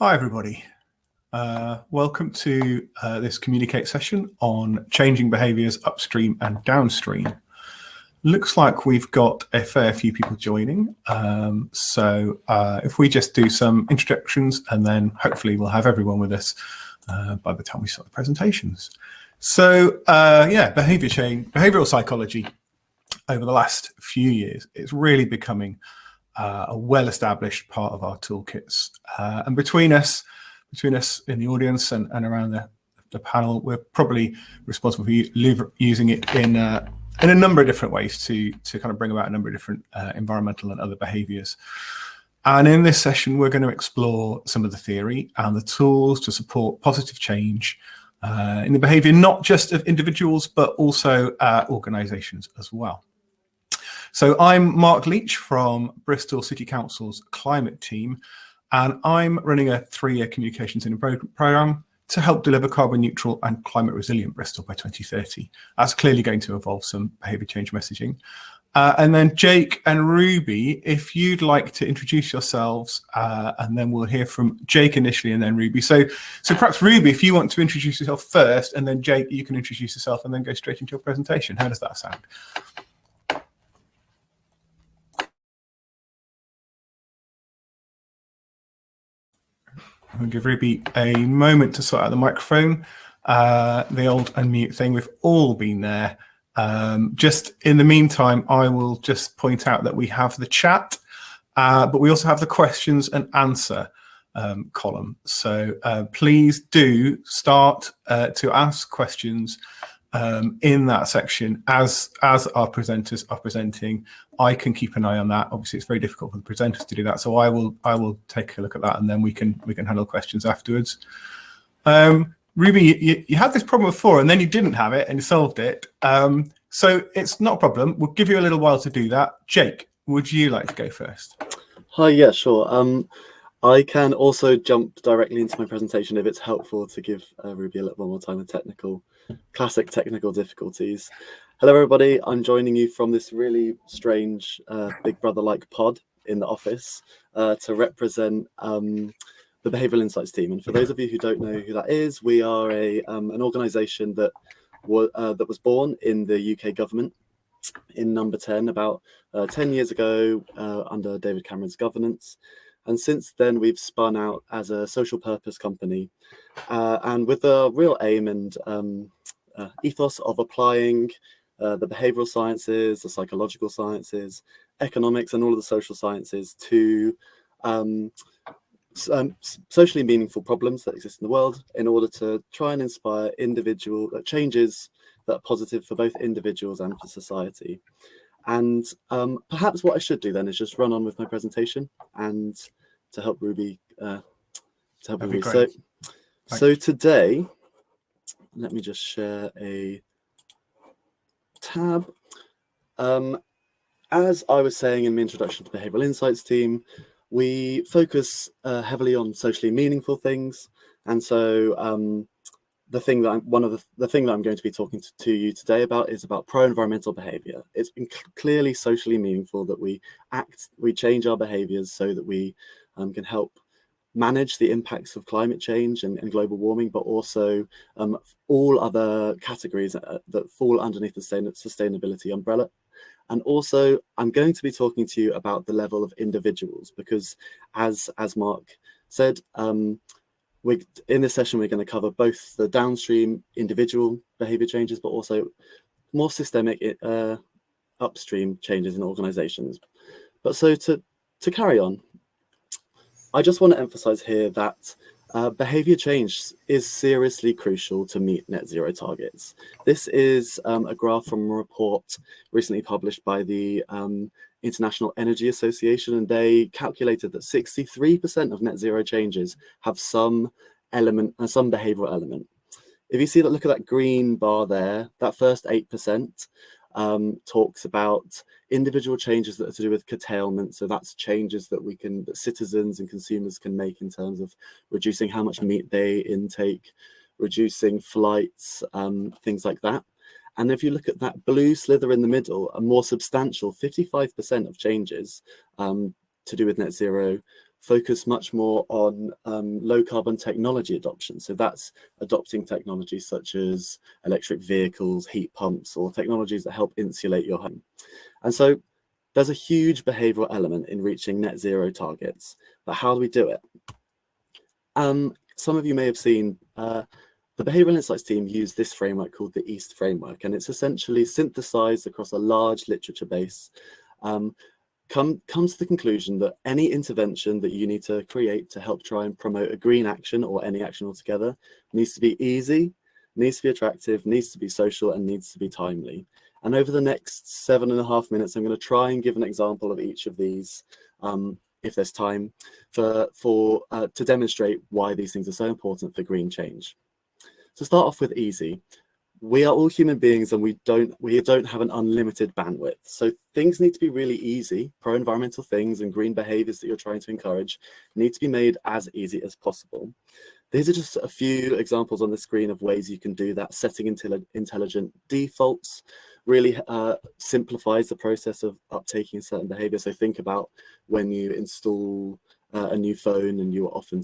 Hi, everybody. Welcome to this Communicate session on changing behaviours upstream and downstream. Looks like we've got a fair few people joining. So if we just do some introductions and then hopefully we'll have everyone with us by the time we start the presentations. So yeah, behaviour change, behavioural psychology over the last few years, it's really becoming a well-established part of our toolkits. And between us in the audience and around the panel, we're probably responsible for using it in a number of different ways to kind of bring about a number of different environmental and other behaviours. And in this session, we're going to explore some of the theory and the tools to support positive change in the behaviour, not just of individuals, but also organisations as well. So I'm Mark Leach from Bristol City Council's climate team, and I'm running a 3-year communications in a programme to help deliver carbon neutral and climate resilient Bristol by 2030. That's clearly going to involve some behaviour change messaging. And then Jake and Ruby, if you'd like to introduce yourselves, and then we'll hear from Jake initially and then Ruby. So perhaps Ruby, if you want to introduce yourself first, and then Jake, you can introduce yourself and then go straight into your presentation. How does that sound? I'll give Ruby a moment to sort out the microphone. The old unmute thing, we've all been there. Just in the meantime, I will just point out that we have the chat, but we also have the questions and answer column. So please do start to ask questions in that section as our presenters are presenting. I can keep an eye on that. Obviously, it's very difficult for the presenters to do that, so I will take a look at that, and then we can handle questions afterwards. Ruby, you had this problem before, and then you didn't have it, and you solved it. So it's not a problem. We'll give you a little while to do that. Jake, would you like to go first? Hi, yeah, sure. I can also jump directly into my presentation if it's helpful to give Ruby a little more time with classic technical difficulties. Hello, everybody. I'm joining you from this really strange Big Brother-like pod in the office to represent the Behavioural Insights team. And for those of you who don't know who that is, we are an organisation that was born in the UK government in number 10 about 10 years ago under David Cameron's governance. And since then, we've spun out as a social purpose company and with the real aim and ethos of applying the behavioural sciences, the psychological sciences, economics, and all of the social sciences to socially meaningful problems that exist in the world in order to try and inspire individual changes that are positive for both individuals and for society. And perhaps what I should do then is just run on with my presentation and to help Ruby. So today, let me just share a tab. As I was saying in the introduction to the Behavioural Insights team, we focus heavily on socially meaningful things, and so the thing that I'm going to be talking to you today about is about pro-environmental behaviour. It's clearly socially meaningful that we change our behaviours so that we can help manage the impacts of climate change and global warming, but also all other categories that fall underneath the sustainability umbrella. And also, I'm going to be talking to you about the level of individuals, because as Mark said, in this session, we're going to cover both the downstream individual behaviour changes, but also more systemic upstream changes in organisations. But so to carry on, I just want to emphasise here that behaviour change is seriously crucial to meet net zero targets. This is a graph from a report recently published by the International Energy Association, and they calculated that 63% of net zero changes have some behavioural element. If you see that, look at that green bar there, that first 8% talks about individual changes that are to do with curtailment. So that's changes that citizens and consumers can make in terms of reducing how much meat they intake, reducing flights, things like that. And if you look at that blue slither in the middle, a more substantial 55% of changes to do with net zero focus much more on low carbon technology adoption. So that's adopting technologies such as electric vehicles, heat pumps, or technologies that help insulate your home. And so there's a huge behavioral element in reaching net zero targets, but how do we do it? Some of you may have seen the Behavioural Insights team use this framework called the EAST framework, and it's essentially synthesized across a large literature base. Comes to the conclusion that any intervention that you need to create to help try and promote a green action or any action altogether needs to be easy, needs to be attractive, needs to be social, and needs to be timely. And over the next 7.5 minutes, I'm going to try and give an example of each of these, if there's time, to demonstrate why these things are so important for green change. To start off with easy, we are all human beings and we don't have an unlimited bandwidth. So things need to be really easy. Pro-environmental things and green behaviors that you're trying to encourage need to be made as easy as possible. These are just a few examples on the screen of ways you can do that. Setting intelligent defaults really simplifies the process of uptaking a certain behavior. So think about when you install a new phone and you often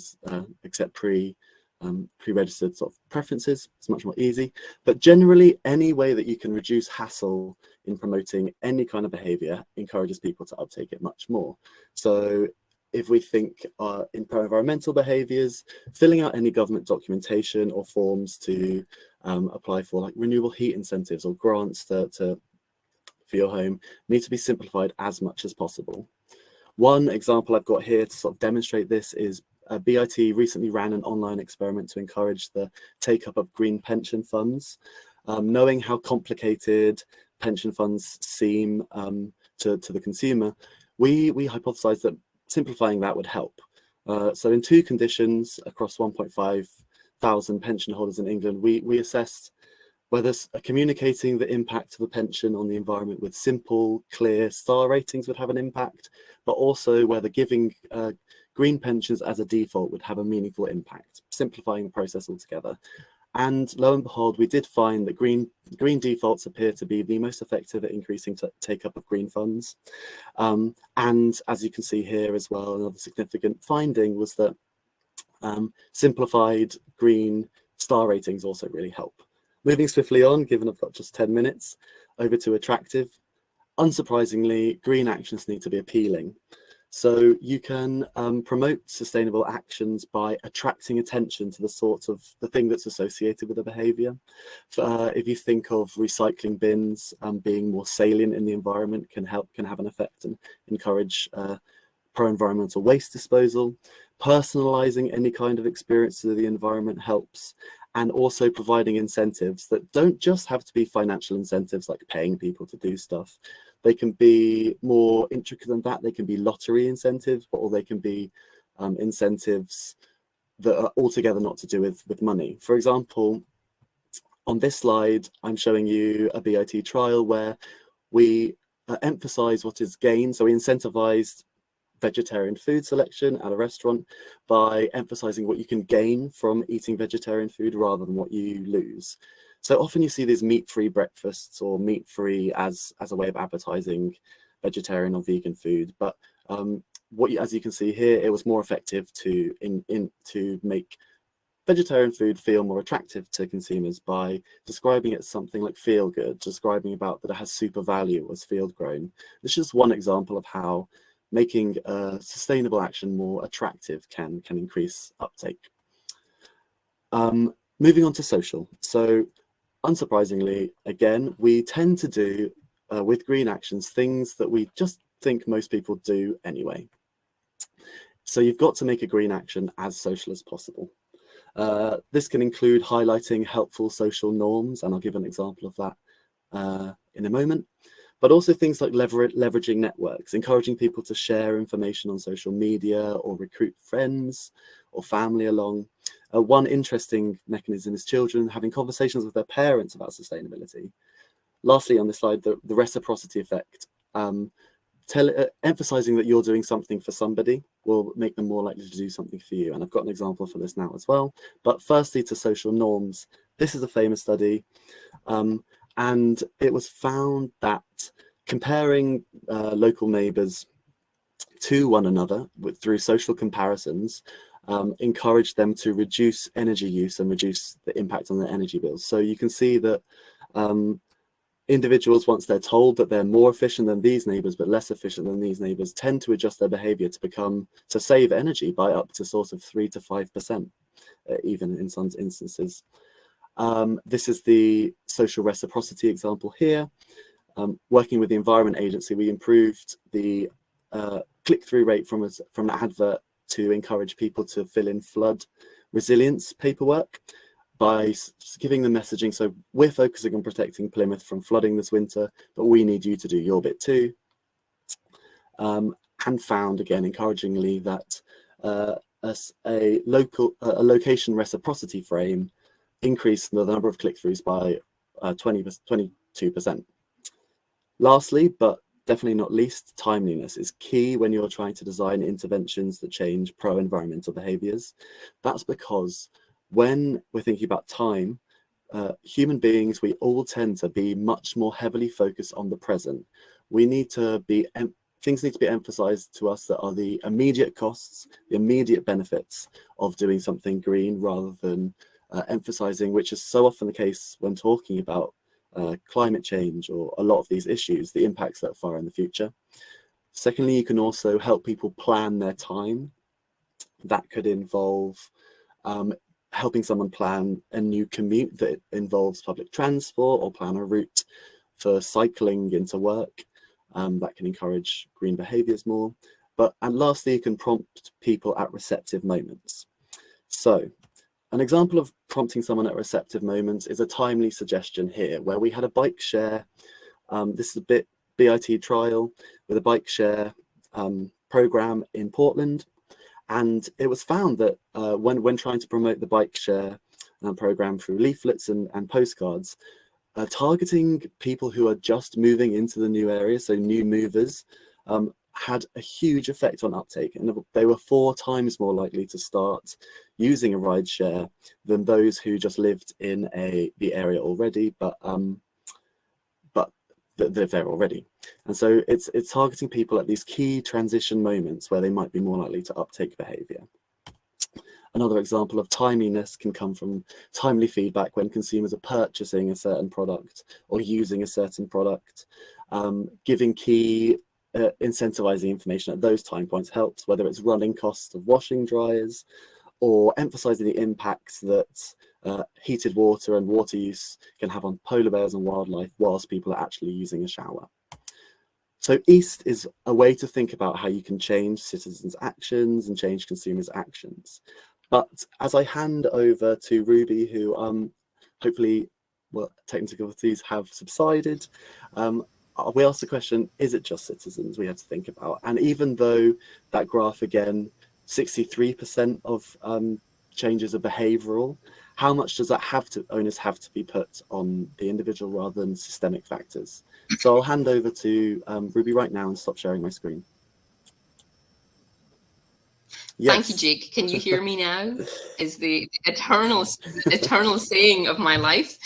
accept pre-registered sort of preferences. It's much more easy, but generally any way that you can reduce hassle in promoting any kind of behavior encourages people to uptake it much more. So if we think in pro-environmental behaviors, filling out any government documentation or forms to apply for like renewable heat incentives or grants for your home need to be simplified as much as possible. One example I've got here to sort of demonstrate this is BIT recently ran an online experiment to encourage the take-up of green pension funds. Knowing how complicated pension funds seem to the consumer, we hypothesized that simplifying that would help. So in 2 conditions across 1,500 pension holders in England, we assessed whether communicating the impact of a pension on the environment with simple, clear star ratings would have an impact, but also whether giving green pensions as a default would have a meaningful impact, simplifying the process altogether. And lo and behold, we did find that green defaults appear to be the most effective at increasing take-up of green funds. And as you can see here as well, another significant finding was that simplified green star ratings also really help. Moving swiftly on, given I've got just 10 minutes, over to attractive. Unsurprisingly, green actions need to be appealing. So you can promote sustainable actions by attracting attention to the thing that's associated with a behavior. If you think of recycling bins being more salient in the environment, can have an effect and encourage pro-environmental waste disposal. Personalizing any kind of experience to the environment helps. And also providing incentives that don't just have to be financial incentives like paying people to do stuff. They can be more intricate than that. They can be lottery incentives, or they can be incentives that are altogether not to do with money. For example, on this slide, I'm showing you a BIT trial where we emphasize what is gain. So we incentivized vegetarian food selection at a restaurant by emphasizing what you can gain from eating vegetarian food rather than what you lose. So often you see these meat-free breakfasts or meat-free as a way of advertising vegetarian or vegan food, but as you can see here, it was more effective to make vegetarian food feel more attractive to consumers by describing it as something like feel good, describing about that it has super value as field grown. This is just one example of how making a sustainable action more attractive can increase uptake. Moving on to social. So unsurprisingly, again, we tend to do with green actions things that we just think most people do anyway. So you've got to make a green action as social as possible. This can include highlighting helpful social norms, and I'll give an example of that in a moment. But also things like leveraging networks, encouraging people to share information on social media or recruit friends or family along. One interesting mechanism is children having conversations with their parents about sustainability. Lastly, on this slide, the reciprocity effect. Emphasizing that you're doing something for somebody will make them more likely to do something for you. And I've got an example for this now as well. But firstly, to social norms. This is a famous study. And it was found that comparing local neighbours to one another through social comparisons, encourage them to reduce energy use and reduce the impact on their energy bills. So you can see that individuals, once they're told that they're more efficient than these neighbours but less efficient than these neighbours, tend to adjust their behaviour to save energy by up to sort of 3 to 5%, even in some instances. This is the social reciprocity example here. Working with the Environment Agency, we improved the click-through rate from an advert to encourage people to fill in flood resilience paperwork by giving them messaging. So we're focusing on protecting Plymouth from flooding this winter, but we need you to do your bit too. And found, again, encouragingly, that a location reciprocity frame increased the number of click-throughs by 22%. Lastly, but definitely not least, timeliness is key when you're trying to design interventions that change pro-environmental behaviours. That's because when we're thinking about time, human beings, we all tend to be much more heavily focused on the present. We need to be, things need to be emphasized to us that are the immediate costs, the immediate benefits of doing something green, rather than emphasizing, which is so often the case when talking about climate change or a lot of these issues, the impacts that are far in the future. Secondly, you can also help people plan their time. That could involve helping someone plan a new commute that involves public transport, or plan a route for cycling into work. That can encourage green behaviours more. And lastly, you can prompt people at receptive moments. So an example of prompting someone at receptive moments is a timely suggestion here, where we had a bike share. This is a BIT trial with a bike share program in Portland. And it was found that when trying to promote the bike share program through leaflets and postcards, targeting people who are just moving into the new area, so new movers, had a huge effect on uptake, and they were 4 times more likely to start using a ride share than those who just lived in the area already, but they're there already. And so it's targeting people at these key transition moments where they might be more likely to uptake behavior. Another example of timeliness can come from timely feedback when consumers are purchasing a certain product or using a certain product. Giving key incentivizing information at those time points helps, whether it's running costs of washing dryers or emphasizing the impacts that heated water and water use can have on polar bears and wildlife whilst people are actually using a shower. So EAST is a way to think about how you can change citizens' actions and change consumers' actions. But as I hand over to Ruby, who hopefully, well, technical difficulties have subsided, we asked the question, is it just citizens we have to think about? And even though that graph, again, 63% of changes are behavioural, how much does that onus have to be put on the individual rather than systemic factors? So I'll hand over to Ruby right now and stop sharing my screen. Yes. Thank you, Jake. Can you hear me now? Is the eternal saying of my life.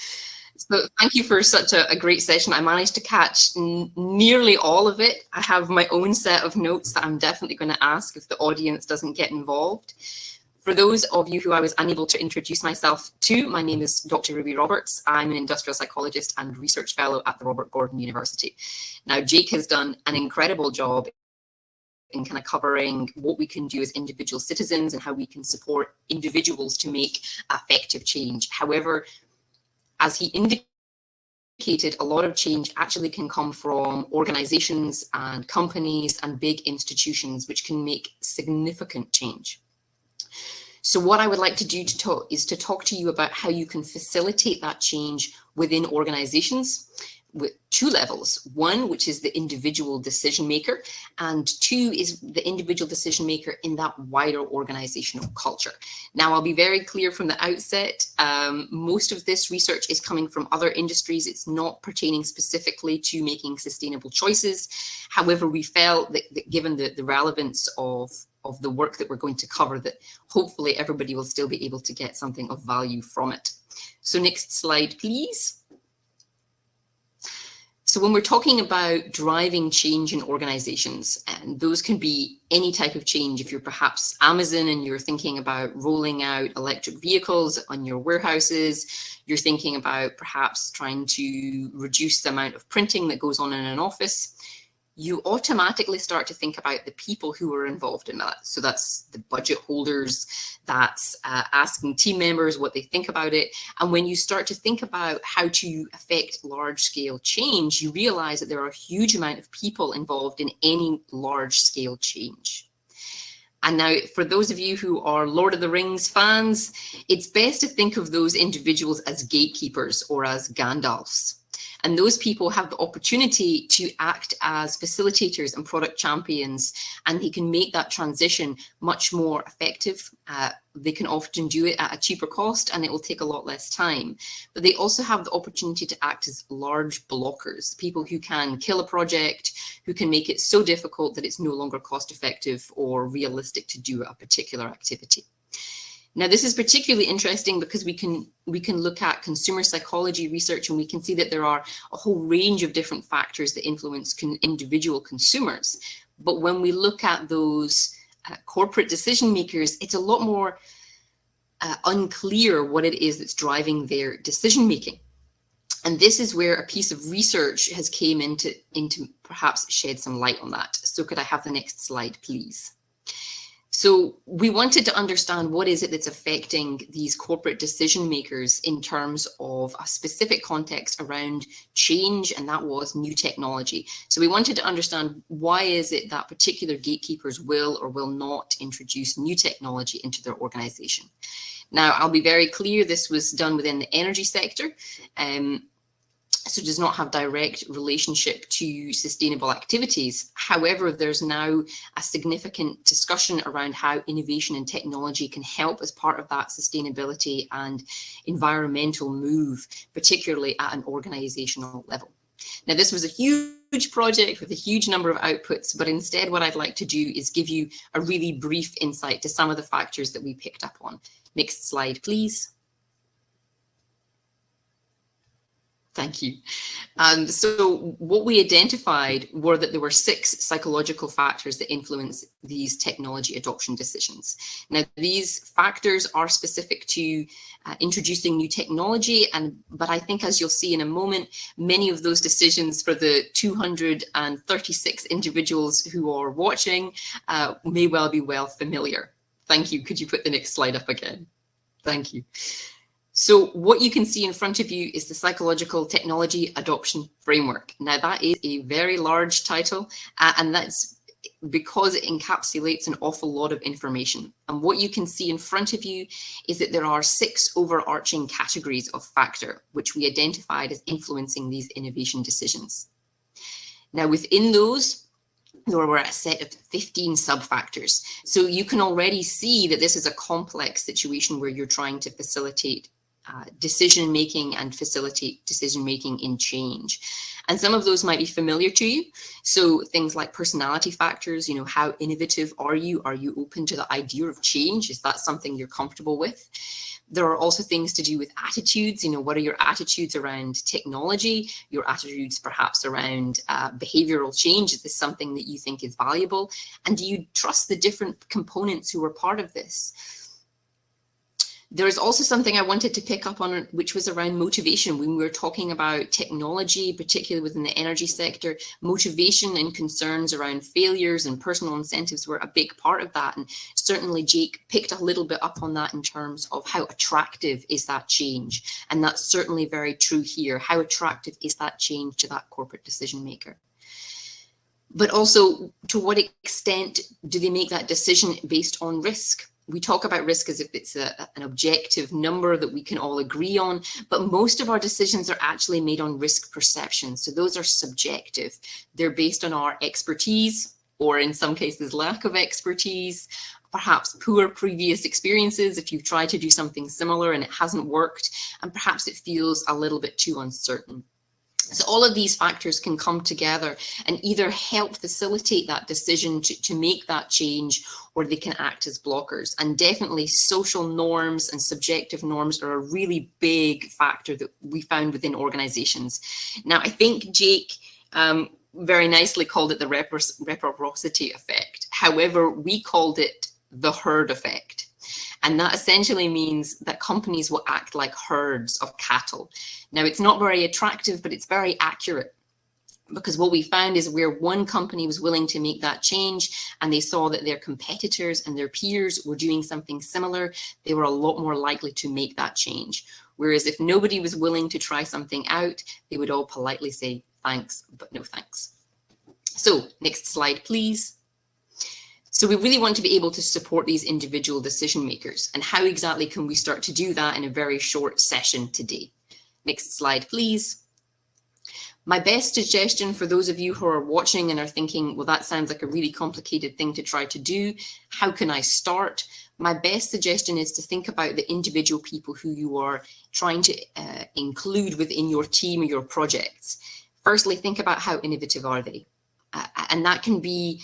So thank you for such a great session. I managed to catch nearly all of it. I have my own set of notes that I'm definitely going to ask if the audience doesn't get involved. For those of you who I was unable to introduce myself to, my name is Dr. Ruby Roberts. I'm an industrial psychologist and research fellow at the Robert Gordon University. Now, Jake has done an incredible job in kind of covering what we can do as individual citizens and how we can support individuals to make effective change. However, as he indicated, a lot of change actually can come from organizations and companies and big institutions, which can make significant change. So what I would like to do is to talk to you about how you can facilitate that change within organizations with 2 levels. 1, which is the individual decision maker, and 2 is the individual decision maker in that wider organizational culture. Now, I'll be very clear from the outset, most of this research is coming from other industries. It's not pertaining specifically to making sustainable choices. However, we felt that given the relevance of the work that we're going to cover, that hopefully everybody will still be able to get something of value from it. So next slide, please. So when we're talking about driving change in organizations, and those can be any type of change. If you're perhaps Amazon and you're thinking about rolling out electric vehicles on your warehouses, you're thinking about perhaps trying to reduce the amount of printing that goes on in an office, you automatically start to think about the people who are involved in that. So that's the budget holders, that's asking team members what they think about it. And when you start to think about how to affect large scale change, you realize that there are a huge amount of people involved in any large scale change. And now, for those of you who are Lord of the Rings fans, it's best to think of those individuals as gatekeepers or as Gandalfs. And those people have the opportunity to act as facilitators and product champions, and they can make that transition much more effective. They can often do it at a cheaper cost, and it will take a lot less time. But they also have the opportunity to act as large blockers, people who can kill a project, who can make it so difficult that it's no longer cost effective or realistic to do a particular activity. Now, this is particularly interesting because we can look at consumer psychology research, and we can see that there are a whole range of different factors that influence individual consumers. But when we look at those corporate decision makers, it's a lot more unclear what it is that's driving their decision making. And this is where a piece of research has came into perhaps shed some light on that. So could I have the next slide, please? So we wanted to understand what is it that's affecting these corporate decision makers in terms of a specific context around change, and that was new technology. So we wanted to understand why is it that particular gatekeepers will or will not introduce new technology into their organization. Now, I'll be very clear, this was done within the energy sector. So does not have direct relationship to sustainable activities. However, there's now a significant discussion around how innovation and technology can help as part of that sustainability and environmental move, particularly at an organizational level. Now, this was a huge project with a huge number of outputs, but instead what I'd like to do is give you a really brief insight to some of the factors that we picked up on. Next slide, please. Thank you. So what we identified were that there were 6 psychological factors that influence these technology adoption decisions. Now, these factors are specific to introducing new technology, but I think, as you'll see in a moment, many of those decisions for the 236 individuals who are watching may well be familiar. Thank you. Could you put the next slide up again? Thank you. So what you can see in front of you is the Psychological Technology Adoption Framework. Now, that is a very large title, and that's because it encapsulates an awful lot of information. And what you can see in front of you is that there are 6 overarching categories of factor, which we identified as influencing these innovation decisions. Now, within those, there were a set of 15 sub-factors. So you can already see that this is a complex situation where you're trying to facilitate decision-making and facilitate decision-making in change. And some of those might be familiar to you. So things like personality factors, you know, how innovative are you? Are you open to the idea of change? Is that something you're comfortable with? There are also things to do with attitudes. You know, what are your attitudes around technology? Your attitudes perhaps around behavioral change. Is this something that you think is valuable? And do you trust the different components who are part of this? There is also something I wanted to pick up on, which was around motivation. When we were talking about technology, particularly within the energy sector, motivation and concerns around failures and personal incentives were a big part of that. And certainly Jake picked a little bit up on that in terms of how attractive is that change. And that's certainly very true here. How attractive is that change to that corporate decision maker? But also, to what extent do they make that decision based on risk? We talk about risk as if it's an objective number that we can all agree on, but most of our decisions are actually made on risk perception. So those are subjective. They're based on our expertise, or in some cases, lack of expertise, perhaps poor previous experiences if you've tried to do something similar and it hasn't worked, and perhaps it feels a little bit too uncertain. So all of these factors can come together and either help facilitate that decision to make that change, or they can act as blockers. And definitely social norms and subjective norms are a really big factor that we found within organizations. Now, I think Jake very nicely called it the reciprocity effect. However, we called it the herd effect. And that essentially means that companies will act like herds of cattle. Now, it's not very attractive, but it's very accurate, because what we found is where one company was willing to make that change and they saw that their competitors and their peers were doing something similar, they were a lot more likely to make that change. Whereas if nobody was willing to try something out, they would all politely say, thanks, but no thanks. So next slide, please. So we really want to be able to support these individual decision makers. And how exactly can we start to do that in a very short session today? Next slide, please. My best suggestion for those of you who are watching and are thinking, well, that sounds like a really complicated thing to try to do. How can I start? My best suggestion is to think about the individual people who you are trying to include within your team or your projects. Firstly, think about how innovative are they? And that can be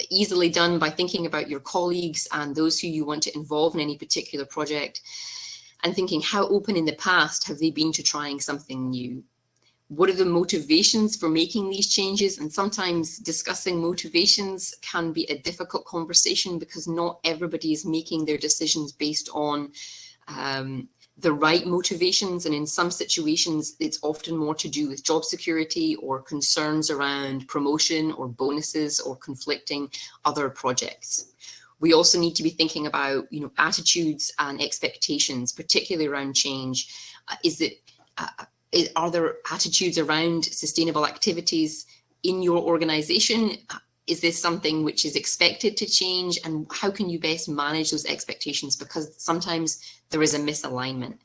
easily done by thinking about your colleagues and those who you want to involve in any particular project, and thinking, how open in the past have they been to trying something new? What are the motivations for making these changes? And sometimes discussing motivations can be a difficult conversation, because not everybody is making their decisions based on the right motivations, and in some situations it's often more to do with job security or concerns around promotion or bonuses or conflicting other projects. We also need to be thinking about, attitudes and expectations, particularly around change. Are there attitudes around sustainable activities in your organization? Is this something which is expected to change, and how can you best manage those expectations? Because sometimes there is a misalignment.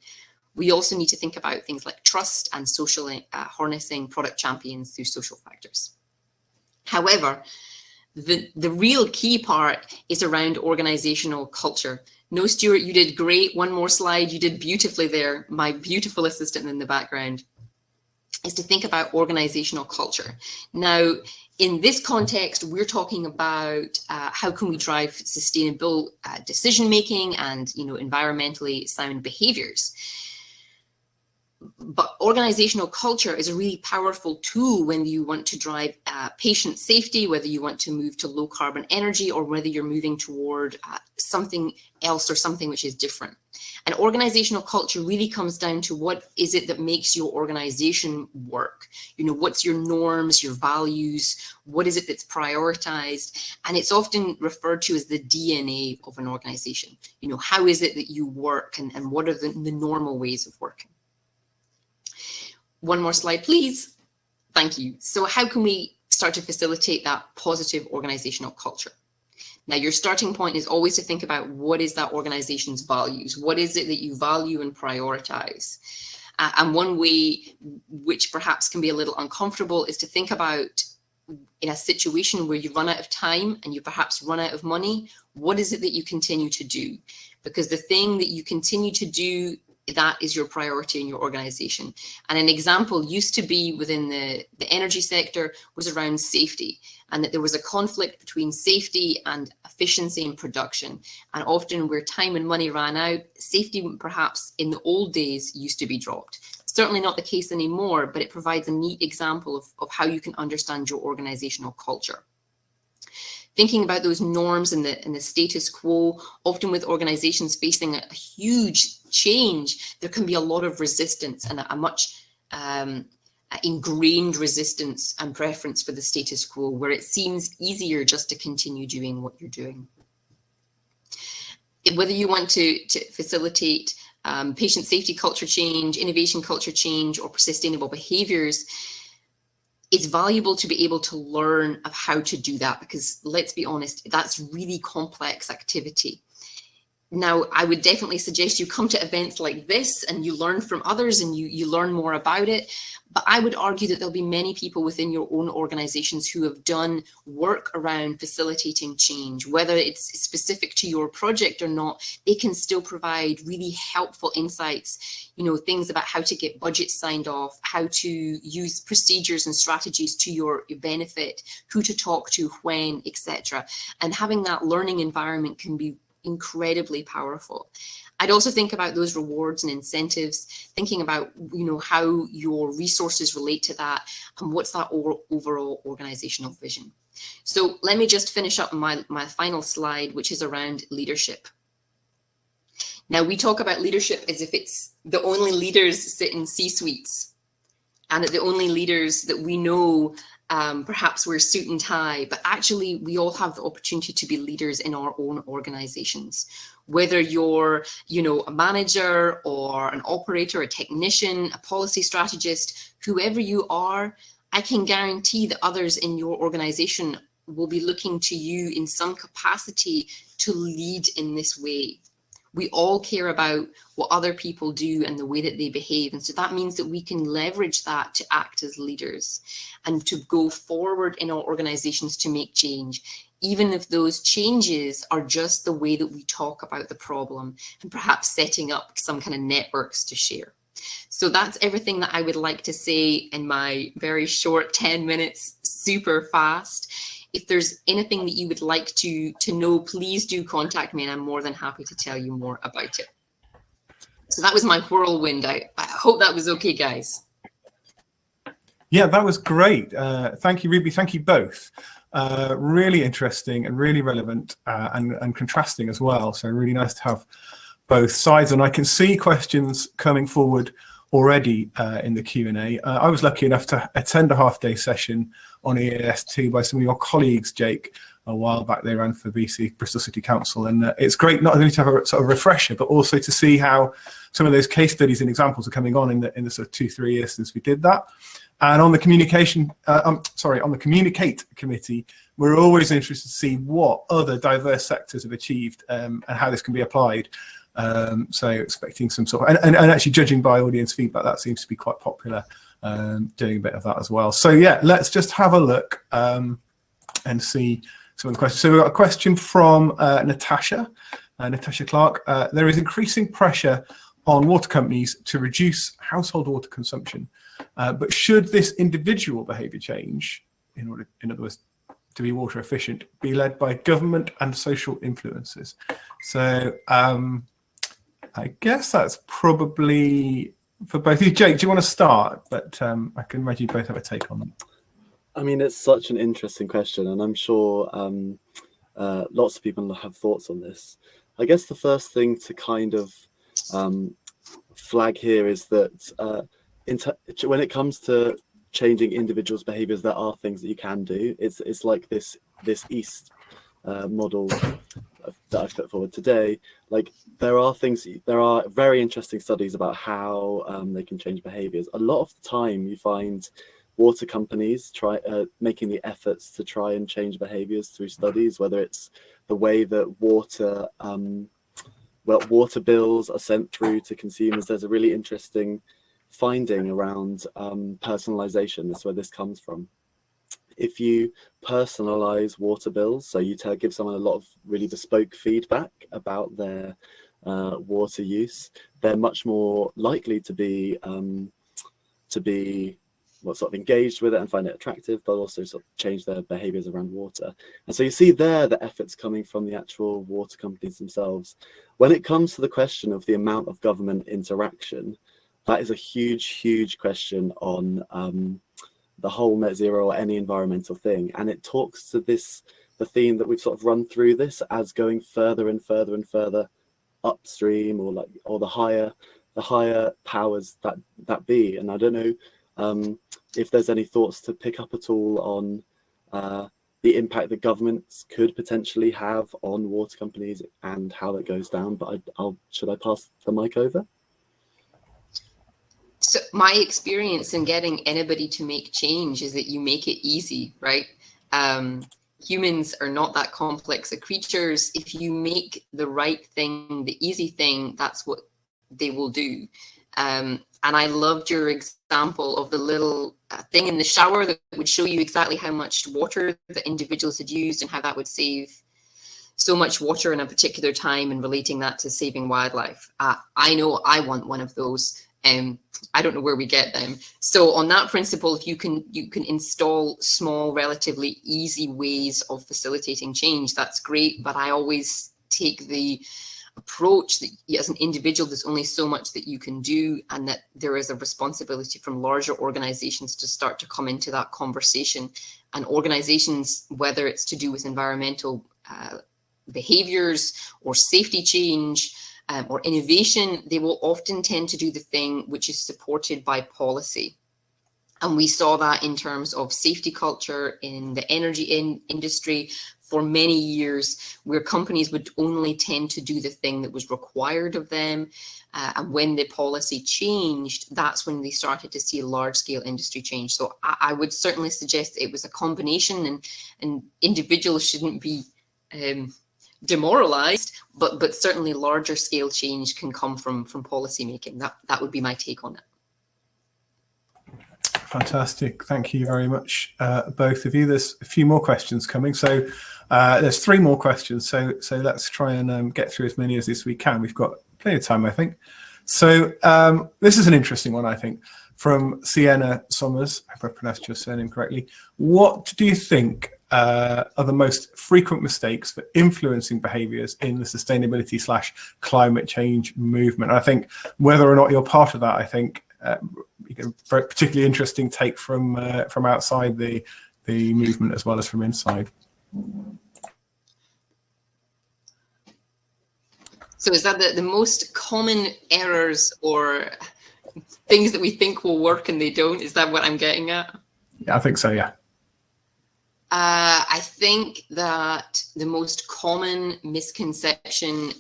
We also need to think about things like trust and social harnessing product champions through social factors. However, the real key part is around organizational culture. No, Stuart, you did great. One more slide. You did beautifully there. My beautiful assistant in the background is to think about organizational culture. Now, in this context, we're talking about how can we drive sustainable decision-making and, environmentally sound behaviors. But organizational culture is a really powerful tool when you want to drive patient safety, whether you want to move to low carbon energy or whether you're moving toward something else or something which is different. And organizational culture really comes down to what is it that makes your organization work? What's your norms, your values? What is it that's prioritized? And it's often referred to as the DNA of an organization. How is it that you work, and what are the normal ways of working? One more slide, please. Thank you. So how can we start to facilitate that positive organizational culture? Now, your starting point is always to think about what is that organization's values? What is it that you value and prioritize? And one way which perhaps can be a little uncomfortable is to think about, in a situation where you run out of time and you perhaps run out of money, what is it that you continue to do? Because the thing that you continue to do, that is your priority in your organization. And an example used to be within the energy sector was around safety, and that there was a conflict between safety and efficiency in production. And often where time and money ran out, safety perhaps in the old days used to be dropped. Certainly not the case anymore, but it provides a neat example of how you can understand your organizational culture. Thinking about those norms and the status quo, often with organizations facing a huge change, there can be a lot of resistance and a much ingrained resistance and preference for the status quo, where it seems easier just to continue doing what you're doing. Whether you want to facilitate patient safety culture change, innovation culture change, or sustainable behaviors, it's valuable to be able to learn of how to do that, because let's be honest, that's really complex activity. Now, I would definitely suggest you come to events like this and you learn from others and you learn more about it. But I would argue that there'll be many people within your own organizations who have done work around facilitating change, whether it's specific to your project or not. They can still provide really helpful insights, things about how to get budgets signed off, how to use procedures and strategies to your benefit, who to talk to, when, etc. And having that learning environment can be incredibly powerful. I'd also think about those rewards and incentives, thinking about, how your resources relate to that and what's that overall organizational vision. So let me just finish up my final slide, which is around leadership. Now, we talk about leadership as if it's the only leaders sit in C-suites and that the only leaders that we know perhaps wear suit and tie, but actually we all have the opportunity to be leaders in our own organizations. Whether you're, a manager or an operator, a technician, a policy strategist, whoever you are, I can guarantee that others in your organization will be looking to you in some capacity to lead in this way. We all care about what other people do and the way that they behave. And so that means that we can leverage that to act as leaders and to go forward in our organizations to make change, even if those changes are just the way that we talk about the problem and perhaps setting up some kind of networks to share. So that's everything that I would like to say in my very short 10 minutes, super fast. If there's anything that you would like to know, please do contact me and I'm more than happy to tell you more about it. So that was my whirlwind. I hope that was okay, guys. Yeah, that was great. Thank you, Ruby. Thank you both. Really interesting and really relevant and contrasting as well. So really nice to have both sides. And I can see questions coming forward already in the Q&A. I was lucky enough to attend a half-day session on EAS2 by some of your colleagues, Jake, a while back. They ran for BC, Bristol City Council. And it's great not only to have a sort of refresher, but also to see how some of those case studies and examples are coming on in the sort of 2-3 years since we did that. And on the on the Communicate committee, we're always interested to see what other diverse sectors have achieved and how this can be applied. So expecting some sort of, and actually judging by audience feedback, that seems to be quite popular, doing a bit of that as well. So yeah, let's just have a look and see some of the questions. So we've got a question from Natasha Clark. There is increasing pressure on water companies to reduce household water consumption, but should this individual behaviour change, in other words, to be water efficient, be led by government and social influences? So I guess that's probably for both of you. Jake, do you want to start? But I can imagine you both have a take on them. I mean, it's such an interesting question, and I'm sure lots of people have thoughts on this. I guess the first thing to kind of flag here is that when it comes to changing individuals' behaviours, there are things that you can do. It's like this East model that I've put forward today. Like there are very interesting studies about how they can change behaviours. A lot of the time, you find water companies making the efforts to try and change behaviours through studies, whether it's the way that water bills are sent through to consumers. There's a really interesting finding around personalization. That's where this comes from. If you personalize water bills, so you give someone a lot of really bespoke feedback about their water use, they're much more likely to be sort of engaged with it and find it attractive, but also sort of change their behaviors around water. And so you see there the efforts coming from the actual water companies themselves. When it comes to the question of the amount of government interaction, that is a huge question on the whole net zero or any environmental thing. And it talks to the theme that we've sort of run through this as going further and further and further upstream, or the higher powers that be. And I don't know if there's any thoughts to pick up at all on the impact that governments could potentially have on water companies and how that goes down. But should I pass the mic over? So my experience in getting anybody to make change is that you make it easy, right? humans are not that complex of creatures. If you make the right thing the easy thing, that's what they will do. And I loved your example of the little thing in the shower that would show you exactly how much water the individuals had used and how that would save so much water in a particular time, and relating that to saving wildlife. I know I want one of those. I don't know where we get them. So on that principle, if you can install small, relatively easy ways of facilitating change, that's great. But I always take the approach that as an individual, there's only so much that you can do, and that there is a responsibility from larger organizations to start to come into that conversation. And organizations, whether it's to do with environmental behaviors or safety change or innovation, they will often tend to do the thing which is supported by policy. And we saw that in terms of safety culture in the energy industry for many years, where companies would only tend to do the thing that was required of them. And when the policy changed, that's when they started to see large-scale industry change. So I would certainly suggest it was a combination, and individuals shouldn't be demoralized, but certainly larger scale change can come from policy making. That would be my take on it. Fantastic. Thank you very much, both of you. There's a few more questions coming. So there's 3 more questions. So let's try and get through as many as we can. We've got plenty of time, I think. So this is an interesting one, I think, from Sienna Sommers, if I pronounced your surname correctly. What do you think are the most frequent mistakes for influencing behaviours in the sustainability/climate change movement? And I think whether or not you're part of that, I think you get a very particularly interesting take from outside the movement as well as from inside. So is that the most common errors or things that we think will work and they don't? Is that what I'm getting at? Yeah, I think so, yeah. I think that the most common misconception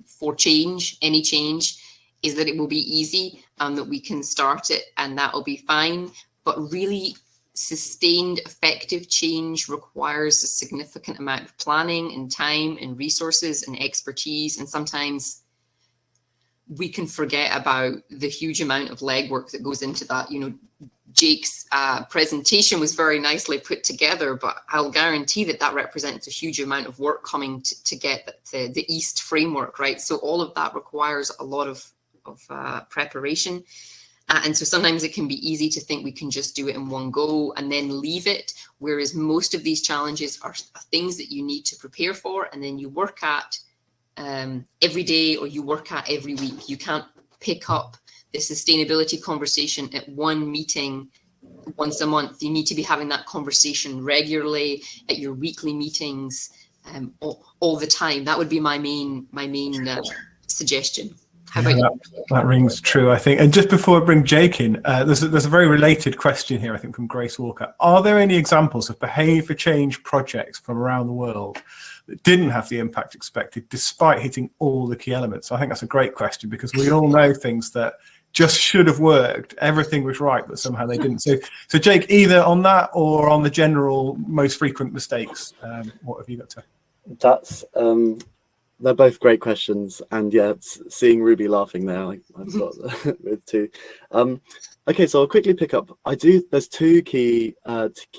for change, any change, is that it will be easy and that we can start it and that will be fine. But really, sustained, effective change requires a significant amount of planning and time and resources and expertise. And sometimes we can forget about the huge amount of legwork that goes into that. You know, Jake's presentation was very nicely put together, but I'll guarantee that represents a huge amount of work coming to get the East framework, right? So all of that requires a lot of preparation. And so sometimes it can be easy to think we can just do it in one go and then leave it, whereas most of these challenges are things that you need to prepare for and then you work at every day, or you work at every week. You can't pick up the sustainability conversation at one meeting once a month. You need to be having that conversation regularly at your weekly meetings, all the time. That would be my main suggestion. How about you? That rings true, I think. And just before I bring Jake in, there's a very related question here, I think, from Grace Walker. Are there any examples of behaviour change projects from around the world that didn't have the impact expected despite hitting all the key elements? I think that's a great question, because we all know things that just should have worked. Everything was right, but somehow they didn't. So Jake, either on that or on the general most frequent mistakes, what have you got to? That's they're both great questions, and yeah, seeing Ruby laughing there, I've got with 2. Okay, so I'll quickly pick up. There's 2 key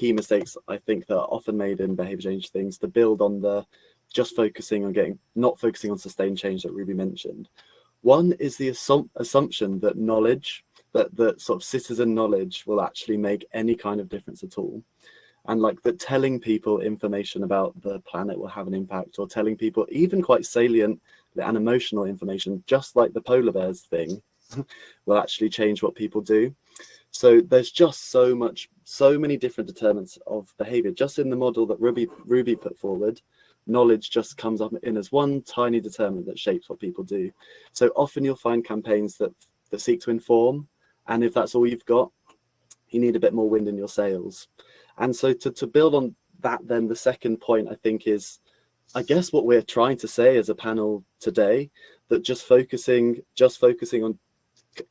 mistakes I think that are often made in behaviour change things, to build on the just focusing on not focusing on sustained change that Ruby mentioned. One is the assumption that knowledge, that sort of citizen knowledge, will actually make any kind of difference at all. And like that telling people information about the planet will have an impact, or telling people even quite salient and emotional information, just like the polar bears thing, will actually change what people do. So there's just so many different determinants of behavior. Just in the model that Ruby put forward, knowledge just comes up in as one tiny determinant that shapes what people do. So often you'll find campaigns that seek to inform, and if that's all you've got, you need a bit more wind in your sails. And so to build on that, then the second point I think is, I guess what we're trying to say as a panel today, that just focusing on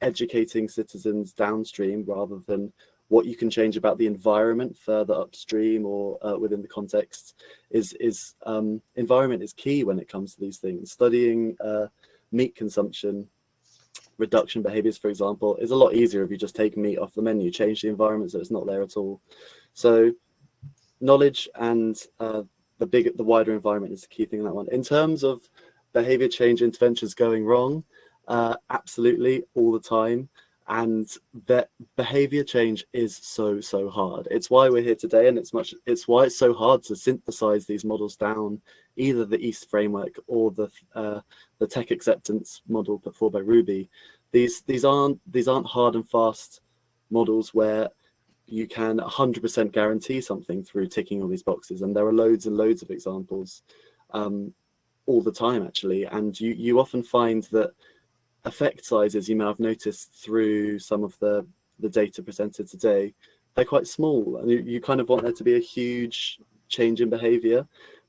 educating citizens downstream rather than what you can change about the environment further upstream or within the context is environment is key when it comes to these things. Studying meat consumption reduction behaviors, for example, is a lot easier if you just take meat off the menu, change the environment so it's not there at all. So knowledge and the wider environment is the key thing in that one. In terms of behavior change interventions going wrong, absolutely all the time. And that behavior change is so hard. It's why we're here today, and it's why it's so hard to synthesize these models down, either the East framework or the tech acceptance model put forward by Ruby. These aren't hard and fast models where you can 100% guarantee something through ticking all these boxes, and there are loads and loads of examples all the time actually. And you often find that effect sizes, you may have noticed through some of the data presented today, they're quite small, and you kind of want there to be a huge change in behavior.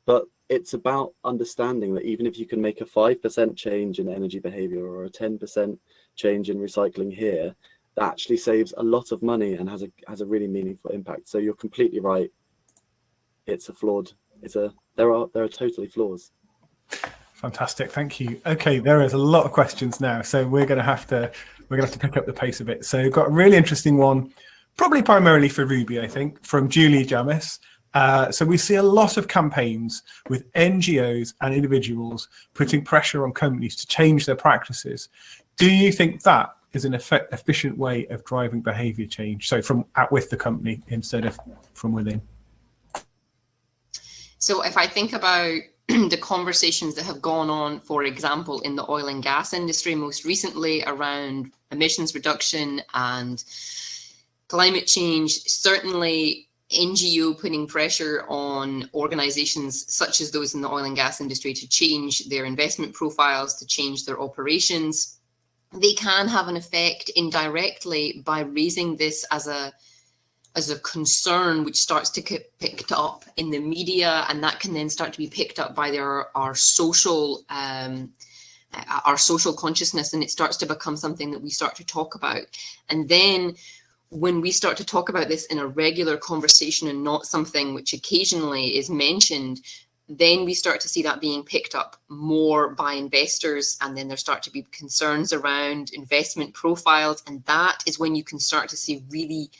But it's about understanding that even if you can make a 5% change in energy behavior or a 10% change in recycling here, that actually saves a lot of money and has a really meaningful impact. So you're completely right. It's a flawed. There are totally flaws. Fantastic, thank you. Okay, there is a lot of questions now, so we're going to have to pick up the pace a bit. So we've got a really interesting one, probably primarily for Ruby, I think, from Julie Jamis. So we see a lot of campaigns with NGOs and individuals putting pressure on companies to change their practices. Do you think that is an efficient way of driving behavior change? So from with the company instead of from within. So if I think about the conversations that have gone on, for example, in the oil and gas industry, most recently around emissions reduction and climate change, certainly NGO putting pressure on organizations such as those in the oil and gas industry to change their investment profiles, to change their operations, they can have an effect indirectly by raising this as a concern, which starts to get picked up in the media, and that can then start to be picked up by our social consciousness, and it starts to become something that we start to talk about. And then when we start to talk about this in a regular conversation and not something which occasionally is mentioned, then we start to see that being picked up more by investors, and then there start to be concerns around investment profiles, and that is when you can start to see really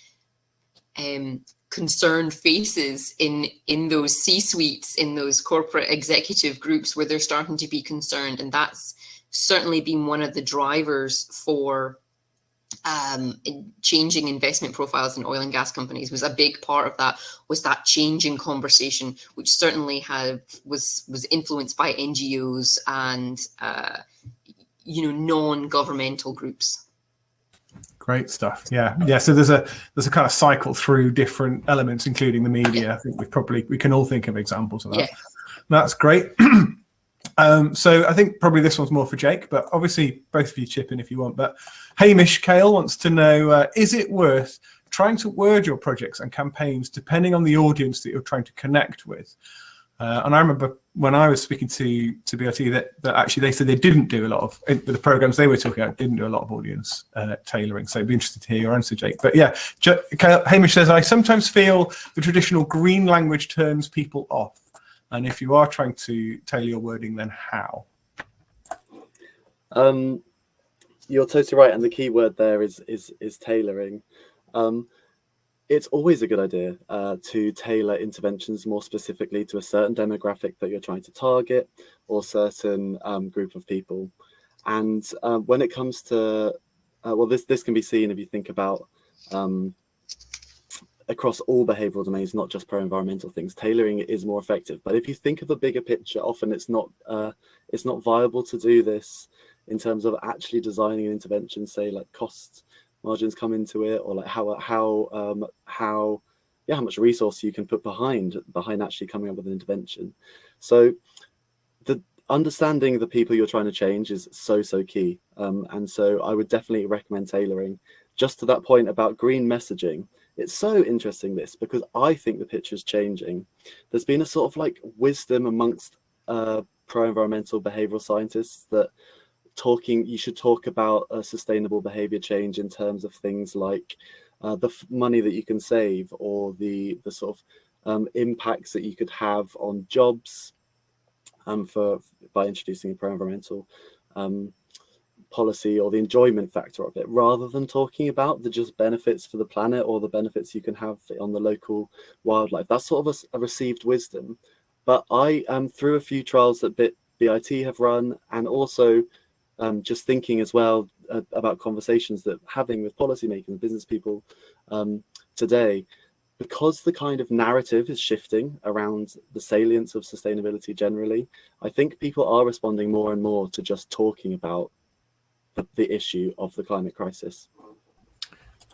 concerned faces in those C-suites, in those corporate executive groups where they're starting to be concerned. And that's certainly been one of the drivers for changing investment profiles in oil and gas companies. Was a big part of that, was that change in conversation, which certainly was influenced by NGOs and non-governmental groups. Great stuff. Yeah. So there's a kind of cycle through different elements, including the media. I think we can all think of examples of that. Yeah. That's great. So I think probably this one's more for Jake, but obviously both of you chip in if you want. But Hamish Kale wants to know, is it worth trying to word your projects and campaigns depending on the audience that you're trying to connect with? And I remember when I was speaking to BOT that actually they said they didn't do a lot of, with the programs they were talking about, didn't do a lot of audience tailoring. So I'd be interested to hear your answer, Jake. But yeah, Hamish says, I sometimes feel the traditional green language turns people off. And if you are trying to tailor your wording, then how? You're totally right. And the key word there is tailoring. It's always a good idea to tailor interventions more specifically to a certain demographic that you're trying to target, or certain group of people. And when it comes to, this can be seen if you think about across all behavioral domains, not just pro-environmental things, tailoring is more effective. But if you think of the bigger picture, often it's not viable to do this in terms of actually designing an intervention, say like cost margins come into it, or like how much resource you can put behind actually coming up with an intervention. So the understanding the people you're trying to change is so key. And so I would definitely recommend tailoring. Just to that point about green messaging, it's so interesting this, because I think the picture is changing. There's been a sort of like wisdom amongst pro-environmental behavioral scientists that you should talk about a sustainable behavior change in terms of things like the money that you can save, or the sort of impacts that you could have on jobs by introducing a pro-environmental policy, or the enjoyment factor of it, rather than talking about the just benefits for the planet or the benefits you can have on the local wildlife. That's sort of a received wisdom. But I, through a few trials that BIT have run, and also just thinking as well about conversations that having with policymakers and business people today, because the kind of narrative is shifting around the salience of sustainability generally, I think people are responding more and more to just talking about the issue of the climate crisis.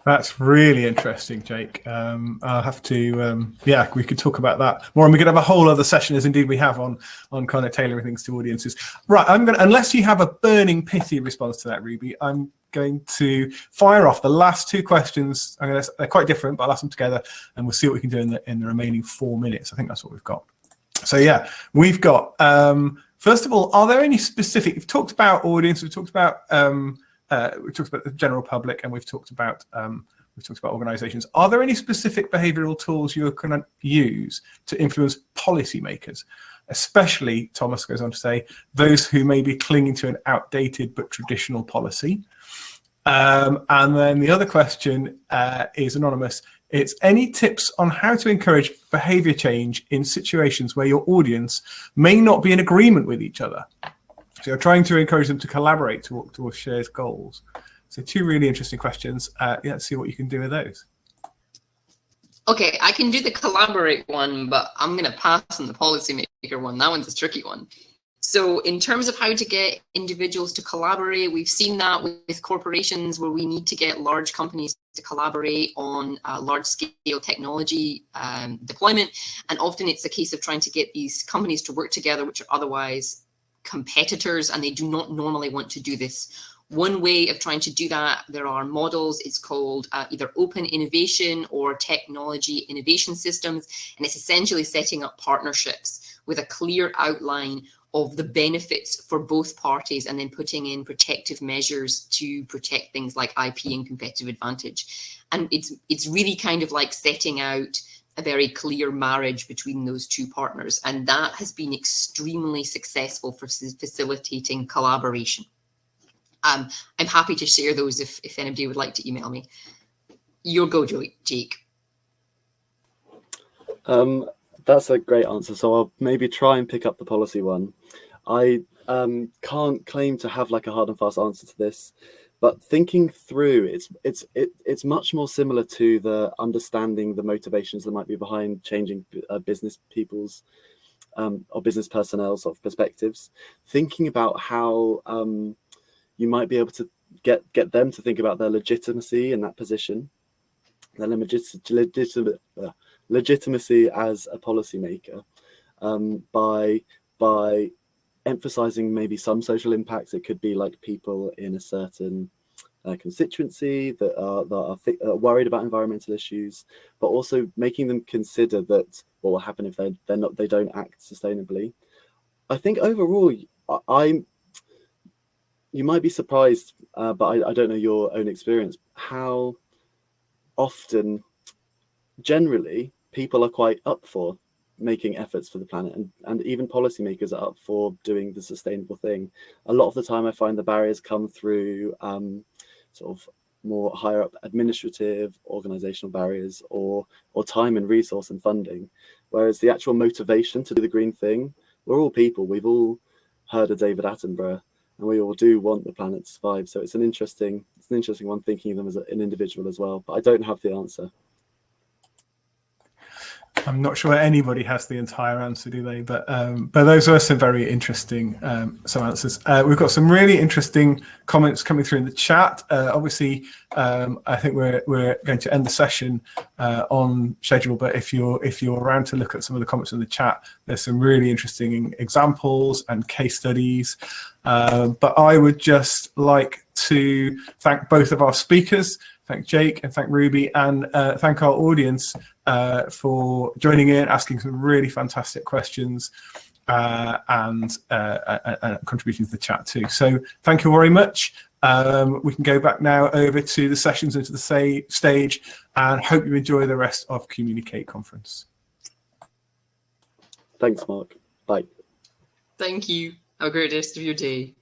That's really interesting, Jake. I'll have to, yeah, we could talk about that more, and we could have a whole other session, as indeed we have, on kind of tailoring things to audiences. Right, I'm going to, unless you have a burning, pithy response to that, Ruby, I'm going to fire off the last two questions. They're quite different, but I'll ask them together, and we'll see what we can do in the remaining 4 minutes. I think that's what we've got. So yeah, we've got, first of all, are there any specific, we've talked about audience, we've talked about the general public, and we've talked about organizations. Are there any specific behavioral tools you're going to use to influence policymakers, especially, Thomas goes on to say, those who may be clinging to an outdated but traditional policy? And then the other question is anonymous. It's any tips on how to encourage behavior change in situations where your audience may not be in agreement with each other? So you're trying to encourage them to collaborate towards shared goals. So two really interesting questions. Yeah, let's see what you can do with those. Okay, I can do the collaborate one, but I'm going to pass on the policymaker one. That one's a tricky one. So in terms of how to get individuals to collaborate, we've seen that with corporations, where we need to get large companies to collaborate on large-scale technology deployment. And often it's a case of trying to get these companies to work together, which are otherwise competitors, and they do not normally want to do this. One way of trying to do that, there are models, it's called either open innovation or technology innovation systems, and it's essentially setting up partnerships with a clear outline of the benefits for both parties, and then putting in protective measures to protect things like IP and competitive advantage. And it's really kind of like setting out a very clear marriage between those two partners, and that has been extremely successful for facilitating collaboration. I'm happy to share those if anybody would like to email me. Your go, Jake. That's a great answer. So I'll maybe try and pick up the policy one. I can't claim to have like a hard and fast answer to this, but thinking through, it's much more similar to the understanding the motivations that might be behind changing business people's or business personnel sort of perspectives. Thinking about how you might be able to get them to think about their legitimacy in that position, their legitimacy as a policymaker, by emphasizing maybe some social impacts. It could be like people in a certain constituency that are worried about environmental issues, but also making them consider that what will happen if they don't act sustainably. I think overall, you might be surprised, but I don't know your own experience, how often generally people are quite up for making efforts for the planet, and even policymakers are up for doing the sustainable thing. A lot of the time I find the barriers come through sort of more higher up administrative, organizational barriers, or time and resource and funding, whereas the actual motivation to do the green thing, we're all people, we've all heard of David Attenborough, and we all do want the planet to survive. So it's an interesting one, thinking of them as an individual as well, but I don't have the answer. I'm not sure anybody has the entire answer, do they? But those are some very interesting some answers. We've got some really interesting comments coming through in the chat. Obviously, I think we're going to end the session on schedule. But if you're around to look at some of the comments in the chat, there's some really interesting examples and case studies. But I would just like to thank both of our speakers. Thank Jake and thank Ruby, and thank our audience for joining in, asking some really fantastic questions, and contributing to the chat too. So thank you very much. We can go back now over to the sessions and to the stage, and hope you enjoy the rest of Communicate Conference. Thanks, Mark. Bye. Thank you. Have a great rest of your day.